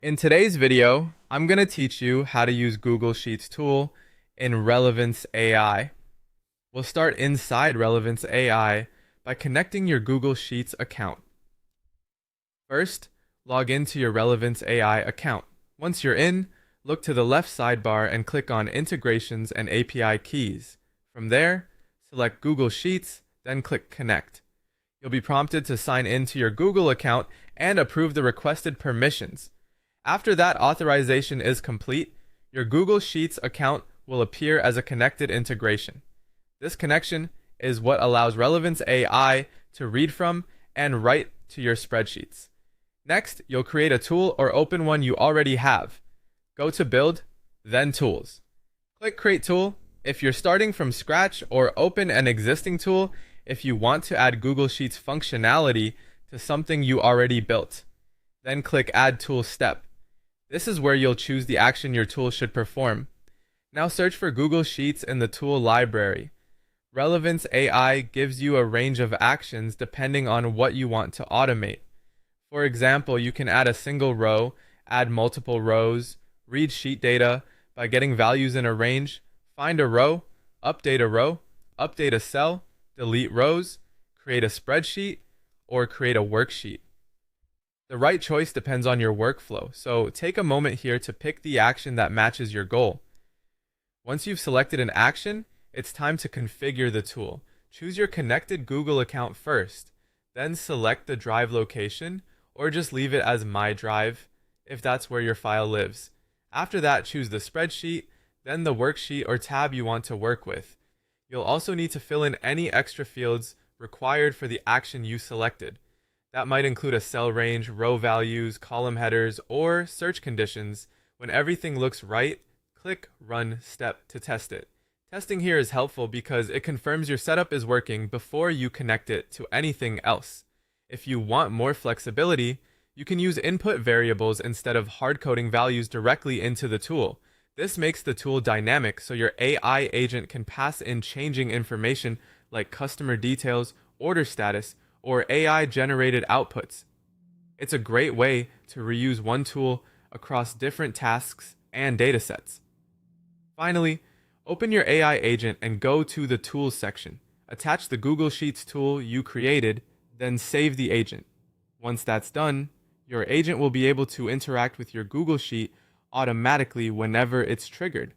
In today's video, I'm going to teach you how to use Google Sheets tool in Relevance AI. We'll start inside Relevance AI by connecting your Google Sheets account. First, log into your Relevance AI account. Once you're in, look to the left sidebar and click on Integrations and API Keys. From there, select Google Sheets, then click Connect. You'll be prompted to sign in to your Google account and approve the requested permissions. After that authorization is complete, your Google Sheets account will appear as a connected integration. This connection is what allows Relevance AI to read from and write to your spreadsheets. Next, you'll create a tool or open one you already have. Go to Build, then Tools. Click Create Tool if you're starting from scratch, or open an existing tool if you want to add Google Sheets functionality to something you already built. Then click Add Tool Step. This is where you'll choose the action your tool should perform. Now search for Google Sheets in the tool library. Relevance AI gives you a range of actions depending on what you want to automate. For example, you can add a single row, add multiple rows, read sheet data by getting values in a range, find a row, update a cell, delete rows, create a spreadsheet, or create a worksheet. The right choice depends on your workflow, so take a moment here to pick the action that matches your goal. Once you've selected an action, it's time to configure the tool. Choose your connected Google account first, then select the drive location, or just leave it as My Drive if that's where your file lives. After that, choose the spreadsheet, then the worksheet or tab you want to work with. You'll also need to fill in any extra fields required for the action you selected. That might include a cell range, row values, column headers, or search conditions. When everything looks right, click Run Step to test it. Testing here is helpful because it confirms your setup is working before you connect it to anything else. If you want more flexibility, you can use input variables instead of hard-coding values directly into the tool. This makes the tool dynamic so your AI agent can pass in changing information like customer details, order status, or AI-generated outputs. It's a great way to reuse one tool across different tasks and datasets. Finally, open your AI agent and go to the Tools section. Attach the Google Sheets tool you created, then save the agent. Once that's done, your agent will be able to interact with your Google Sheet automatically whenever it's triggered.